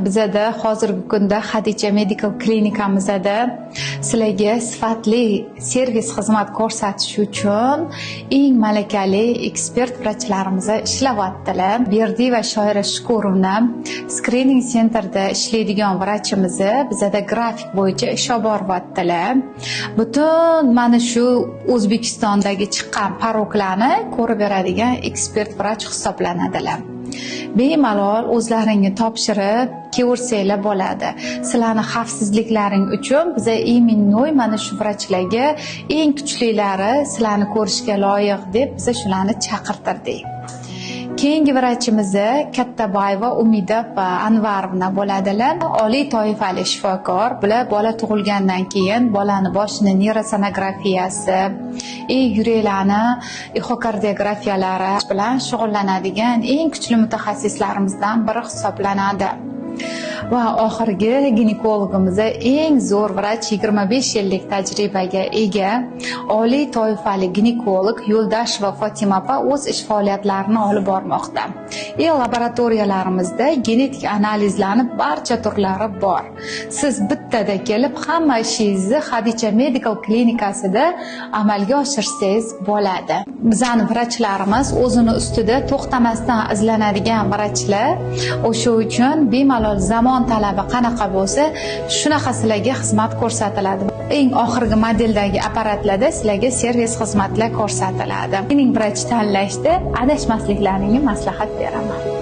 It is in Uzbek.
Bizada hozirgi kunda Xadicha Medical klinikamizda sizlarga sifatli servis xizmat ko'rsatish uchun eng malakali ekspert vrachlarimiz ishlayaptilar. Berdiyeva Shoira Shukurovna screening centerda ishlaydigan vrachimiz bizada grafik bo'yicha ish olib boryaptilar. Butun mana shu O'zbekistondagi chiqqan paroklarni ko'rib beradigan ekspert vrach hisoblanadilar. Bemalol o'zlaringni topshirib ko'rsanglar bo'ladi. Sizlarni xavfsizliklaring uchun biz iminoy mana shu vrachlarga eng kuchlilari sizlarni ko'rishga loyiq deb biz shularni chaqirtirdik. Keyingi vrachimiz Kattaboyeva Umida Anvarovna bo'ladilar. Oliy toifali shifokor. Bular bola tug'ilgandan keyin bolani boshini neurosonografiyasi, yuraklarni echokardiografiyalari bilan shug'ullanadigan eng kuchli mutaxassislarimizdan biri hisoblanadi. Va oxirgi ginekologimiz eng zo'r vrach 25 yillik tajribaga ega oliy toifali ginekolog Yo'ldasheva Fotima opa o'z ish faoliyatlarini olib bormoqda. Laboratoriyalarimizda genetik analizlarni barcha turlari bor. Siz bittada kelib hamma ishingizni Xadicha Medical klinikasida amalga oshirsangiz bo'ladi. Bizning vrachlarimiz o'zini ustida to'xtamasdan izlanadigan vrachlar. O'sha uchun bemalol zamon talabi qanaqa bo'lsa, shunaqa sizlarga xizmat ko'rsatiladi. Eng oxirgi modeldagi apparatlarda sizlarga servis xizmatlar ko'rsatiladi. Mening vrach tanlashda adashmasliklaringni maslahat beraman.